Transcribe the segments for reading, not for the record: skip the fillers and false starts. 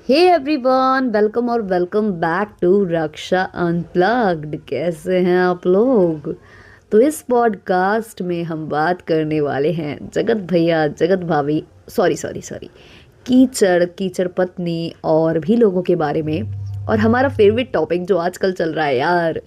हे everyone, welcome और welcome back to Raksha unplugged. कैसे हैं आप लोग? तो इस पॉडकास्ट में हम बात करने वाले हैं जगत भैया, जगत भाभी, सॉरी सॉरी सॉरी, कीचड़, कीचड़ पत्नी और भी लोगों के बारे में। और हमारा फेवरेट टॉपिक जो आजकल चल रहा है यार,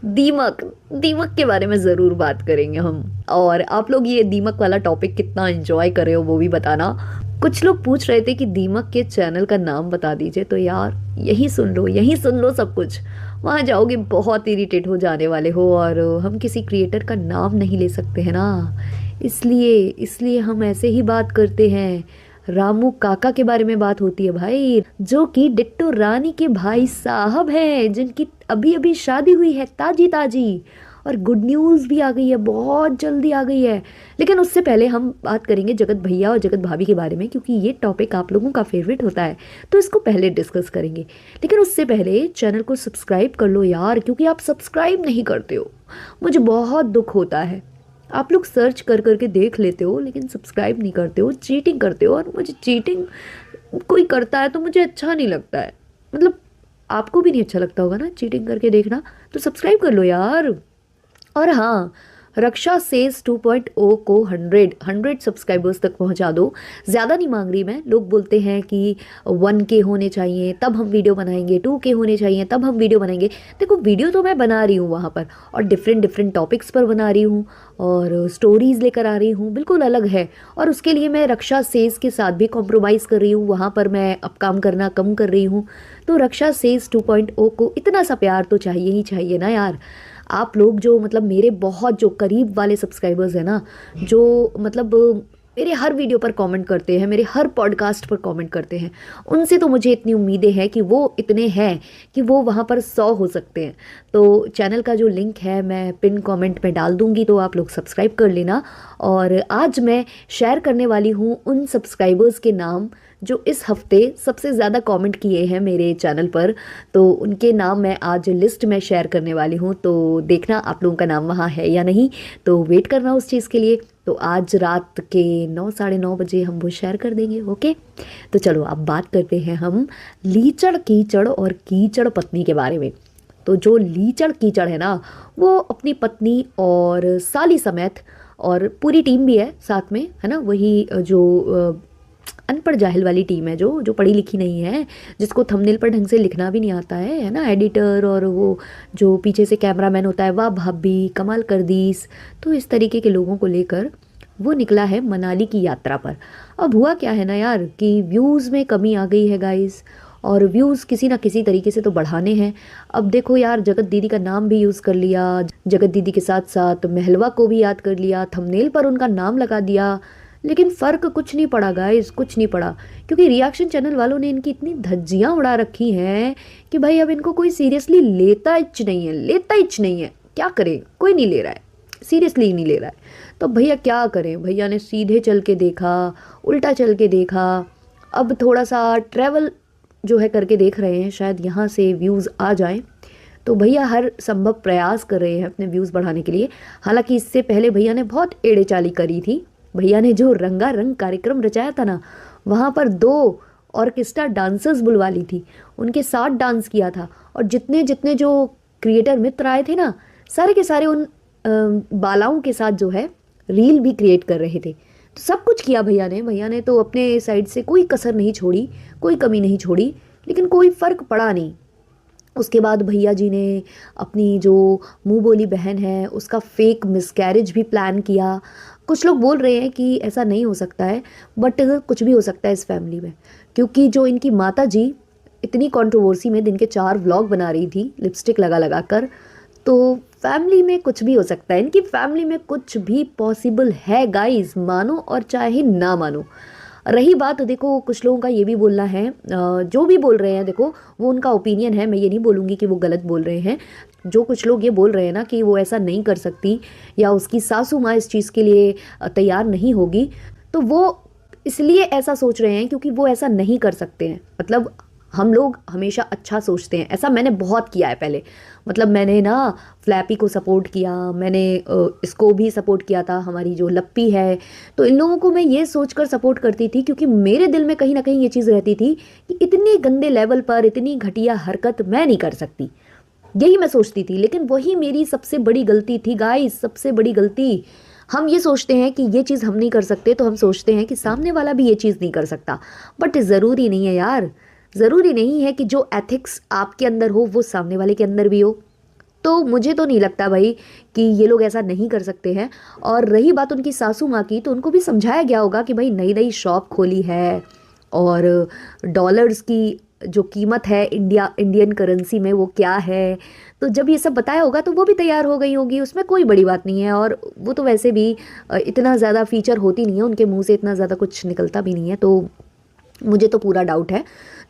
दीमक। दीमक के बारे में ज़रूर बात करेंगे हम। और आप लोग ये दीमक वाला टॉपिक कितना एंजॉय कर रहे हो वो भी बताना। कुछ लोग पूछ रहे थे कि दीमक के चैनल का नाम बता दीजिए, तो यार यही सुन लो, यही सुन लो सब कुछ। वहाँ जाओगे बहुत इरिटेट हो जाने वाले हो। और हम किसी क्रिएटर का नाम नहीं ले सकते हैं ना, इसलिए इसलिए हम ऐसे ही बात करते हैं। रामू काका के बारे में बात होती है भाई, जो कि डिट्टो रानी के भाई साहब हैं, जिनकी अभी अभी शादी हुई है ताजी ताजी। और गुड न्यूज़ भी आ गई है, बहुत जल्दी आ गई है। लेकिन उससे पहले हम बात करेंगे जगत भैया और जगत भाभी के बारे में, क्योंकि ये टॉपिक आप लोगों का फेवरेट होता है, तो इसको पहले डिस्कस करेंगे। लेकिन उससे पहले चैनल को सब्सक्राइब कर लो यार, क्योंकि आप सब्सक्राइब नहीं करते हो। मुझे बहुत दुख होता है। आप लोग सर्च कर करके देख लेते हो लेकिन सब्सक्राइब नहीं करते हो, चीटिंग करते हो। और मुझे चीटिंग कोई करता है तो मुझे अच्छा नहीं लगता है। मतलब आपको भी नहीं अच्छा लगता होगा ना चीटिंग करके देखना, तो सब्सक्राइब कर लो यार। और हाँ, रक्षा सेज 2.0 को 100 सब्सक्राइबर्स तक पहुंचा दो। ज़्यादा नहीं मांग रही मैं। लोग बोलते हैं कि 1K होने चाहिए तब हम वीडियो बनाएंगे, 2K होने चाहिए तब हम वीडियो बनाएंगे। देखो, वीडियो तो मैं बना रही हूँ वहाँ पर, और डिफरेंट डिफरेंट टॉपिक्स पर बना रही हूँ, और स्टोरीज़ लेकर आ रही हूँ, बिल्कुल अलग है। और उसके लिए मैं रक्षा सेज के साथ भी कॉम्प्रोमाइज़ कर रही हूँ, वहाँ पर मैं अब काम करना कम कर रही हूँ। तो रक्षा सेज 2.0 को इतना सा प्यार तो चाहिए ही चाहिए ना यार। आप लोग जो मतलब मेरे बहुत जो करीब वाले सब्सक्राइबर्स हैं ना, जो मतलब मेरे हर वीडियो पर कमेंट करते हैं, मेरे हर पॉडकास्ट पर कमेंट करते हैं, उनसे तो मुझे इतनी उम्मीदें हैं कि वो इतने हैं कि वो वहाँ पर 100 हो सकते हैं। तो चैनल का जो लिंक है मैं पिन कमेंट में डाल दूँगी, तो आप लोग सब्सक्राइब कर लेना। और आज मैं शेयर करने वाली हूँ उन सब्सक्राइबर्स के नाम जो इस हफ्ते सबसे ज़्यादा कमेंट किए हैं मेरे चैनल पर। तो उनके नाम मैं आज लिस्ट में शेयर करने वाली हूँ, तो देखना आप लोगों का नाम वहाँ है या नहीं, तो वेट करना उस चीज़ के लिए। तो आज रात के 9 साढ़े 9 बजे हम वो शेयर कर देंगे, ओके। तो चलो अब बात करते हैं हम लीचड़ कीचड़ और कीचड़ पत्नी के बारे में। तो जो लीचड़ कीचड़ है ना, वो अपनी पत्नी और साली समेत, और पूरी टीम भी है साथ में, है ना, वही जो अनपढ़ जाहिल वाली टीम है, जो जो पढ़ी लिखी नहीं है, जिसको थंबनेल पर ढंग से लिखना भी नहीं आता है ना, एडिटर, और वो जो पीछे से कैमरामैन होता है, वाह भाभी कमाल कर दीस। तो इस तरीके के लोगों को लेकर वो निकला है मनाली की यात्रा पर। अब हुआ क्या है ना यार, कि व्यूज़ में कमी आ गई है गाइस, और व्यूज़ किसी ना किसी तरीके से तो बढ़ाने हैं। अब देखो यार, जगत दीदी का नाम भी यूज़ कर लिया, जगत दीदी के साथ साथ महलवा को भी याद कर लिया, थंबनेल पर उनका नाम लगा दिया, लेकिन फ़र्क कुछ नहीं पड़ा गाइस, कुछ नहीं पड़ा। क्योंकि रिएक्शन चैनल वालों ने इनकी इतनी धज्जियाँ उड़ा रखी हैं कि भाई अब इनको कोई सीरियसली लेता इच नहीं है, लेता इच नहीं है। क्या करें, कोई नहीं ले रहा है, सीरियसली ही नहीं ले रहा है। तो भैया क्या करें, भैया ने सीधे चल के देखा, उल्टा चल के देखा, अब थोड़ा सा ट्रैवल जो है करके देख रहे हैं, शायद यहाँ से व्यूज़ आ जाएँ। तो भैया हर संभव प्रयास कर रहे हैं अपने व्यूज़ बढ़ाने के लिए। हालांकि इससे पहले भैया ने बहुत एड़े चाली करी थी। भैया ने जो रंगारंग कार्यक्रम रचाया था ना, वहाँ पर 2 ऑर्केस्ट्रा डांसर्स बुलवा ली थी, उनके साथ डांस किया था। और जितने जितने जो क्रिएटर मित्र आए थे ना, सारे के सारे उन बालाओं के साथ जो है रील भी क्रिएट कर रहे थे। तो सब कुछ किया भैया ने। भैया ने तो अपने साइड से कोई कसर नहीं छोड़ी, कोई कमी नहीं छोड़ी, लेकिन कोई फ़र्क पड़ा नहीं। उसके बाद भैया जी ने अपनी जो मुंह बोली बहन है उसका फेक मिसकैरेज भी प्लान किया। कुछ लोग बोल रहे हैं कि ऐसा नहीं हो सकता है, बट कुछ भी हो सकता है इस फैमिली में, क्योंकि जो इनकी माता जी इतनी कंट्रोवर्सी में दिन के 4 व्लॉग बना रही थी लिपस्टिक लगा लगा कर, तो फैमिली में कुछ भी हो सकता है। इनकी फैमिली में कुछ भी पॉसिबल है गाइस, मानो और चाहे ना मानो। रही बात, देखो कुछ लोगों का ये भी बोलना है, जो भी बोल रहे हैं देखो वो उनका ओपिनियन है, मैं ये नहीं बोलूँगी कि वो गलत बोल रहे हैं। जो कुछ लोग ये बोल रहे हैं ना कि वो ऐसा नहीं कर सकती, या उसकी सासू माँ इस चीज़ के लिए तैयार नहीं होगी, तो वो इसलिए ऐसा सोच रहे हैं क्योंकि वो ऐसा नहीं कर सकते हैं। मतलब हम लोग हमेशा अच्छा सोचते हैं, ऐसा मैंने बहुत किया है पहले। मतलब मैंने ना फ्लैपी को सपोर्ट किया, मैंने इसको भी सपोर्ट किया था, हमारी जो लप्पी है। तो इन लोगों को मैं ये सोचकर सपोर्ट करती थी क्योंकि मेरे दिल में कहीं ना कहीं ये चीज़ रहती थी कि इतने गंदे लेवल पर इतनी घटिया हरकत मैं नहीं कर सकती, यही मैं सोचती थी। लेकिन वही मेरी सबसे बड़ी गलती थी गाइस, सबसे बड़ी गलती। हम ये सोचते हैं कि ये चीज़ हम नहीं कर सकते, तो हम सोचते हैं कि सामने वाला भी ये चीज़ नहीं कर सकता। बट ज़रूरी नहीं है यार, ज़रूरी नहीं है कि जो एथिक्स आपके अंदर हो वो सामने वाले के अंदर भी हो। तो मुझे तो नहीं लगता भाई कि ये लोग ऐसा नहीं कर सकते हैं। और रही बात उनकी सासू माँ की, तो उनको भी समझाया गया होगा कि भाई नई नई शॉप खोली है और डॉलर्स की जो कीमत है इंडियन करेंसी में वो क्या है। तो जब ये सब बताया होगा तो वो भी तैयार हो गई होगी, उसमें कोई बड़ी बात नहीं है। और वो तो वैसे भी इतना ज़्यादा फीचर होती नहीं है उनके मुंह से, इतना ज़्यादा कुछ निकलता भी नहीं है। तो मुझे तो पूरा डाउट है।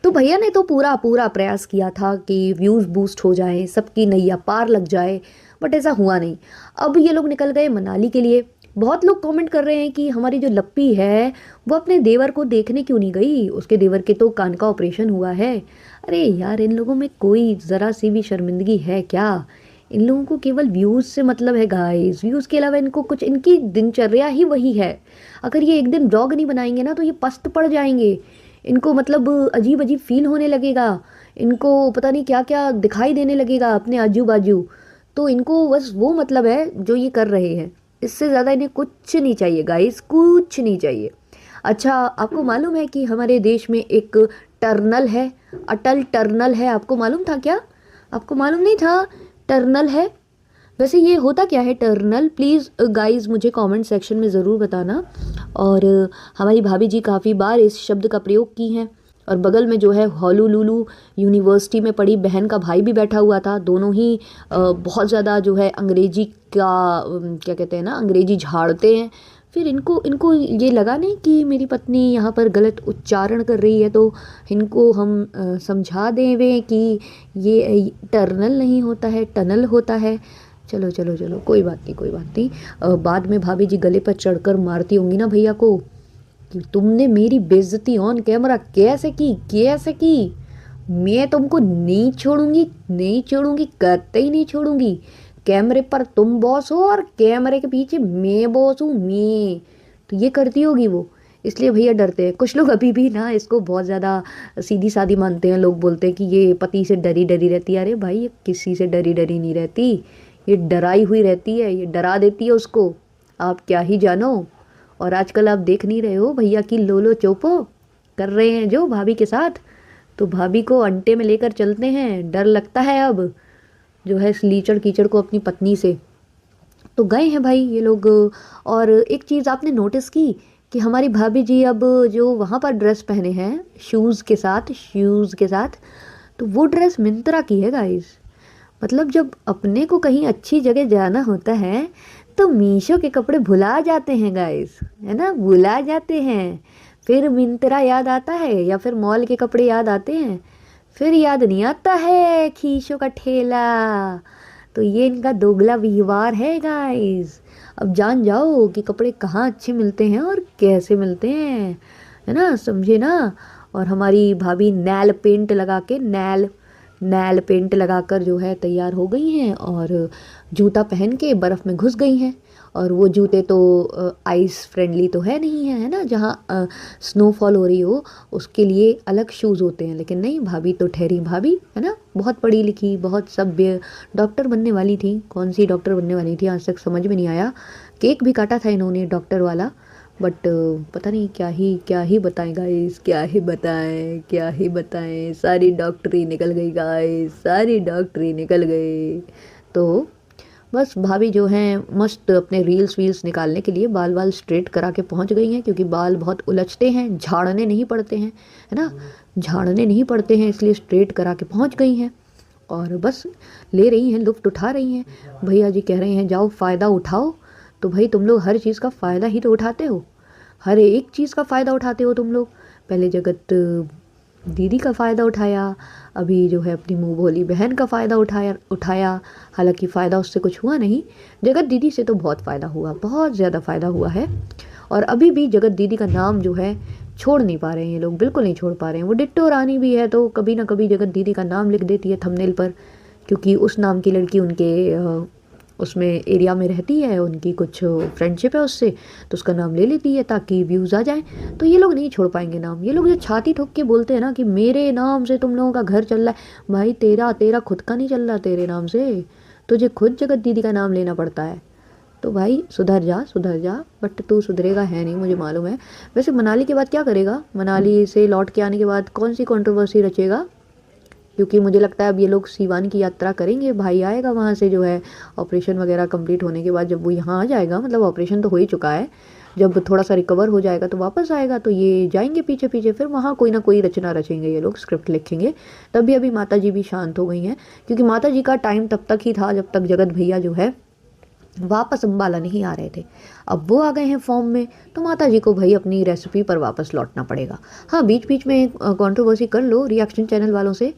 तो भैया ने तो पूरा पूरा प्रयास किया था कि व्यूज़ बूस्ट हो जाए, सबकी नैया पार लग जाए, बट ऐसा हुआ नहीं। अब ये लोग निकल गए मनाली के लिए। बहुत लोग कमेंट कर रहे हैं कि हमारी जो लप्पी है वो अपने देवर को देखने क्यों नहीं गई, उसके देवर के तो कान का ऑपरेशन हुआ है। अरे यार, इन लोगों में कोई ज़रा सी भी शर्मिंदगी है क्या? इन लोगों को केवल व्यूज़ से मतलब है गाइस, व्यूज़ के अलावा इनको कुछ, इनकी दिनचर्या ही वही है। अगर ये एक दिन ब्लॉग नहीं बनाएंगे ना तो ये पस्त पड़ जाएंगे। इनको मतलब अजीब अजीब फील होने लगेगा, इनको पता नहीं क्या क्या दिखाई देने लगेगा अपने आजू बाजू। तो इनको बस वो मतलब है जो ये कर रहे हैं, इससे ज़्यादा इन्हें कुछ नहीं चाहिए गाइस, कुछ नहीं चाहिए। अच्छा, आपको मालूम है कि हमारे देश में एक टर्नल है, अटल टर्नल है, आपको मालूम था क्या? आपको मालूम नहीं था टर्नल है? वैसे ये होता क्या है टर्नल, प्लीज़ गाइस मुझे कमेंट सेक्शन में ज़रूर बताना। और हमारी भाभी जी काफ़ी बार इस शब्द का प्रयोग की हैं। और बगल में जो है होनोलुलु यूनिवर्सिटी में पढ़ी बहन का भाई भी बैठा हुआ था। दोनों ही बहुत ज़्यादा जो है अंग्रेजी का क्या कहते हैं ना, अंग्रेजी झाड़ते हैं। फिर इनको इनको ये लगा नहीं कि मेरी पत्नी यहाँ पर गलत उच्चारण कर रही है, तो इनको हम समझा दें वे कि ये टर्नल नहीं होता है, टनल होता है। चलो चलो चलो, कोई बात नहीं, कोई बात नहीं। बाद में भाभी जी गले पर चढ़कर मारती होंगी ना भैया को कि तुमने मेरी बेइज्जती ऑन कैमरा कैसे की, कैसे की। मैं तुमको नहीं छोड़ूंगी, नहीं छोड़ूंगी, कतई ही नहीं छोड़ूंगी। कैमरे पर तुम बॉस हो और कैमरे के पीछे मैं बॉस हूँ, मैं। तो ये करती होगी वो, इसलिए भैया डरते हैं। कुछ लोग अभी भी ना इसको बहुत ज़्यादा सीधी सादी मानते हैं। लोग बोलते हैं कि ये पति से डरी डरी रहती है। अरे भाई, ये किसी से डरी डरी नहीं रहती, ये डराई हुई रहती है, ये डरा देती है उसको। आप क्या ही जानो। और आजकल आप देख नहीं रहे हो भैया की लोलो चोपो कर रहे हैं जो भाभी के साथ, तो भाभी को अंटे में लेकर चलते हैं। डर लगता है अब जो है इस लीचड़ कीचड़ को अपनी पत्नी से। तो गए हैं भाई ये लोग। और एक चीज़ आपने नोटिस की कि हमारी भाभी जी अब जो वहाँ पर ड्रेस पहने हैं शूज़ के साथ, शूज़ के साथ, तो वो ड्रेस मिंत्रा की है गाइस। मतलब जब अपने को कहीं अच्छी जगह जाना होता है तो मीशो के कपड़े भुला जाते हैं गाइस, है ना, भुला जाते हैं। फिर मिंत्रा याद आता है या फिर मॉल के कपड़े याद आते हैं, फिर याद नहीं आता है खीशों का ठेला। तो ये इनका दोगला व्यवहार है गाइस। अब जान जाओ कि कपड़े कहाँ अच्छे मिलते हैं और कैसे मिलते हैं, है ना, समझे ना। और हमारी भाभी नैल पेंट लगा के, नैल पेंट लगाकर जो है तैयार हो गई हैं और जूता पहन के बर्फ़ में घुस गई हैं। और वो जूते तो आइस फ्रेंडली तो है नहीं है, है ना, जहाँ स्नोफॉल हो रही हो उसके लिए अलग शूज़ होते हैं। लेकिन नहीं, भाभी तो ठहरी भाभी, है ना, बहुत पढ़ी लिखी, बहुत सभ्य, डॉक्टर बनने वाली थी। कौन सी डॉक्टर बनने वाली थी आज तक समझ में नहीं आया। केक भी काटा था इन्होंने डॉक्टर वाला, बट पता नहीं क्या ही बताएं गाइस, क्या ही बताएं, क्या ही बताएं। सारी डॉक्टरी निकल गई गाइस, सारी डॉक्टरी निकल गई। तो बस भाभी जो हैं मस्त अपने रील्स वील्स निकालने के लिए बाल स्ट्रेट करा के पहुंच गई हैं, क्योंकि बाल बहुत उलझते हैं, झाड़ने नहीं पड़ते हैं, है ना, झाड़ने नहीं पड़ते हैं, इसलिए स्ट्रेट करा के पहुंच गई हैं। और बस ले रही हैं, लुफ्त उठा रही हैं। भैया जी कह रहे हैं जाओ फ़ायदा उठाओ। तो भाई तुम लोग हर चीज़ का फ़ायदा ही तो उठाते हो, हर एक चीज़ का फ़ायदा उठाते हो तुम लोग। पहले जगत दीदी का फ़ायदा उठाया, अभी जो है अपनी मुँह भोली बहन का फ़ायदा उठाया। हालांकि फ़ायदा उससे कुछ हुआ नहीं, जगत दीदी से तो बहुत फ़ायदा हुआ, बहुत ज़्यादा फ़ायदा हुआ है। और अभी भी जगत दीदी का नाम जो है छोड़ नहीं पा रहे हैं ये लोग, बिल्कुल नहीं छोड़ पा रहे हैं। वो डिट्टो रानी भी है तो कभी ना कभी जगत दीदी का नाम लिख देती है थंबनेल पर, क्योंकि उस नाम की लड़की उनके उसमें एरिया में रहती है, उनकी कुछ फ्रेंडशिप है उससे, तो उसका नाम ले लेती है ताकि व्यूज़ आ जाएं। तो ये लोग नहीं छोड़ पाएंगे नाम। ये लोग जो छाती ठोक के बोलते हैं ना कि मेरे नाम से तुम लोगों का घर चल रहा है, भाई तेरा तेरा खुद का नहीं चल रहा तेरे नाम से, तुझे खुद जगत दीदी का नाम लेना पड़ता है। तो भाई सुधर जा सुधर जा, बट तू सुधरेगा है नहीं, मुझे मालूम है। वैसे मनाली के बाद क्या करेगा, मनाली से लौट के आने के बाद कौन सी कंट्रोवर्सी रचेगा, क्योंकि मुझे लगता है अब ये लोग सीवान की यात्रा करेंगे। भाई आएगा वहाँ से जो है ऑपरेशन वगैरह कंप्लीट होने के बाद, जब वो यहाँ आ जाएगा, मतलब ऑपरेशन तो हो ही चुका है, जब थोड़ा सा रिकवर हो जाएगा तो वापस आएगा, तो ये जाएंगे पीछे पीछे, फिर वहाँ कोई ना कोई रचना रचेंगे ये लोग, स्क्रिप्ट लिखेंगे। तभी अभी माता जी भी शांत हो गई हैं, क्योंकि माता जी का टाइम तब तक ही था जब तक जगत भैया जो है वापस अम्बाला नहीं आ रहे थे। अब वो आ गए हैं फॉर्म में, तो माता जी को भाई अपनी रेसिपी पर वापस लौटना पड़ेगा। हाँ, बीच बीच में कंट्रोवर्सी कर लो रिएक्शन चैनल वालों से,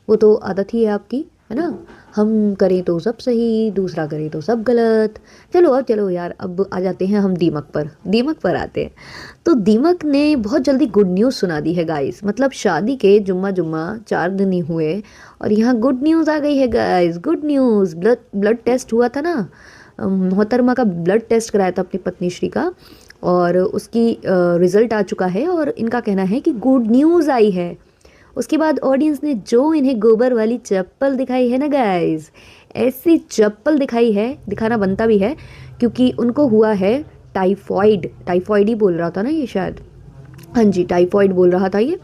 वो तो आदत ही है आपकी, है ना। हम करें तो सब सही, दूसरा करें तो सब गलत। चलो अब चलो यार, अब आ जाते हैं हम दीमक पर आते हैं। तो दीमक ने बहुत जल्दी गुड न्यूज़ सुना दी है गाइस। मतलब शादी के जुम्मा 4 दिन ही हुए और यहाँ गुड न्यूज़ आ गई है guys, good news. Blood test हुआ था ना, मोहतरमा का ब्लड टेस्ट कराया था अपनी पत्नी श्री का, और उसकी रिज़ल्ट आ चुका है, और इनका कहना है कि गुड न्यूज़ आई है। उसके बाद ऑडियंस ने जो इन्हें गोबर वाली चप्पल दिखाई है ना गाइस, ऐसी चप्पल दिखाई है, दिखाना बनता भी है, क्योंकि उनको हुआ है टाइफॉइड ही बोल रहा था ना ये शायद, हाँ जी टाइफॉइड बोल रहा था ये,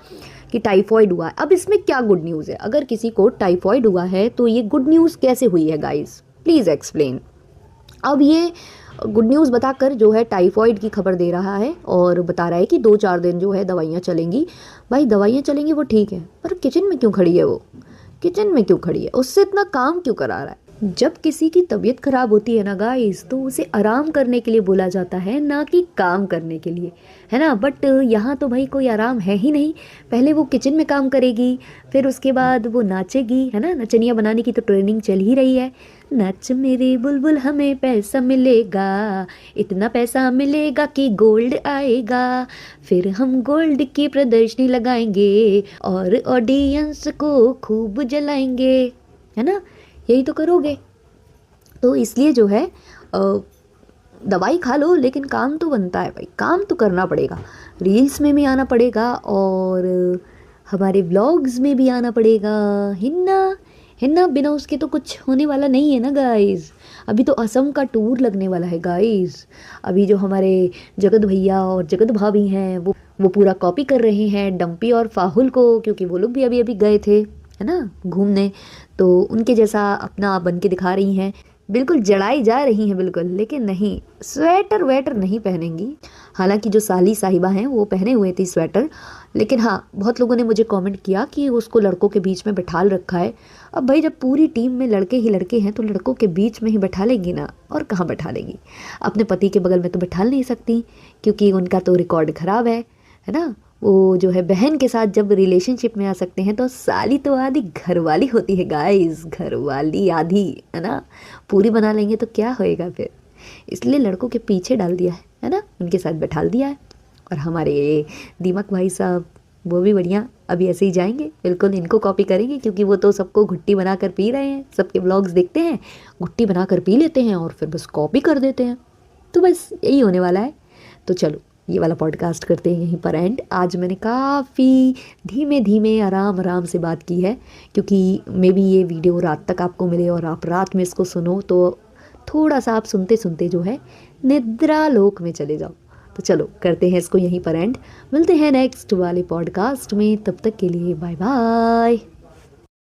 कि टाइफॉइड हुआ है। अब इसमें क्या गुड न्यूज़ है, अगर किसी को टाइफॉइड हुआ है तो ये गुड न्यूज़ कैसे हुई है गाइस, प्लीज़ एक्सप्लेन। अब ये गुड न्यूज़ बताकर जो है टाइफॉइड की खबर दे रहा है, और बता रहा है कि 2-4 दिन जो है दवाइयाँ चलेंगी। भाई दवाइयाँ चलेंगी वो ठीक है, पर किचन में क्यों खड़ी है, वो किचन में क्यों खड़ी है, उससे इतना काम क्यों करा रहा है। जब किसी की तबीयत खराब होती है ना गाइस, तो उसे आराम करने के लिए बोला जाता है, ना कि काम करने के लिए, है ना। बट यहाँ तो भाई कोई आराम है ही नहीं। पहले वो किचन में काम करेगी, फिर उसके बाद वो नाचेगी, है ना। नचनिया बनाने की तो ट्रेनिंग चल ही रही है। नच मेरे बुलबुल हमें पैसा मिलेगा, इतना पैसा मिलेगा कि गोल्ड आएगा, फिर हम गोल्ड की प्रदर्शनी लगाएंगे और ऑडियंस को खूब जलाएंगे, है ना। यही तो करोगे। तो इसलिए जो है दवाई खा लो, लेकिन काम तो बनता है भाई, काम तो करना पड़ेगा। रील्स में भी आना पड़ेगा और हमारे व्लॉग्स में भी आना पड़ेगा। हिन्ना बिना उसके तो कुछ होने वाला नहीं है ना गाइस। अभी तो असम का टूर लगने वाला है गाइस। अभी जो हमारे जगत भैया और जगत भाभी हैं वो पूरा कॉपी कर रहे हैं डम्पी और फाहुल को, क्योंकि वो लोग भी अभी अभी गए थे, है ना, घूमने। तो उनके जैसा अपना बन के दिखा रही हैं, बिल्कुल जड़ाई जा रही हैं बिल्कुल। लेकिन नहीं, स्वेटर वेटर नहीं पहनेंगी। हालांकि जो साली साहिबा हैं वो पहने हुए थी स्वेटर, लेकिन हाँ बहुत लोगों ने मुझे कमेंट किया कि उसको लड़कों के बीच में बैठाल रखा है। अब भाई जब पूरी टीम में लड़के ही लड़के हैं तो लड़कों के बीच में ही बैठा लेंगी ना, और कहाँ बैठा लेंगी। अपने पति के बगल में तो बैठा नहीं सकती, क्योंकि उनका तो रिकॉर्ड ख़राब है ना। वो जो है बहन के साथ जब रिलेशनशिप में आ सकते हैं तो साली तो आधी घरवाली होती है गाइस, घरवाली आधी, है ना। पूरी बना लेंगे तो क्या होएगा फिर। इसलिए लड़कों के पीछे डाल दिया है ना, उनके साथ बैठा दिया है। और हमारे दीमक भाई साहब वो भी बढ़िया अभी ऐसे ही जाएंगे, बिल्कुल इनको कॉपी करेंगे, क्योंकि वो तो सबको घुट्टी बना कर पी रहे हैं। सबके व्लॉग्स देखते हैं, घुट्टी बना कर पी लेते हैं और फिर बस कॉपी कर देते हैं। तो बस यही होने वाला है। तो चलो ये वाला पॉडकास्ट करते हैं यहीं पर एंड। आज मैंने काफ़ी धीमे धीमे आराम आराम से बात की है, क्योंकि मे बी ये वीडियो रात तक आपको मिले और आप रात में इसको सुनो तो थोड़ा सा आप सुनते सुनते जो है निद्रा लोक में चले जाओ। तो चलो करते हैं इसको यहीं पर एंड। मिलते हैं नेक्स्ट वाले पॉडकास्ट में, तब तक के लिए बाय बाय।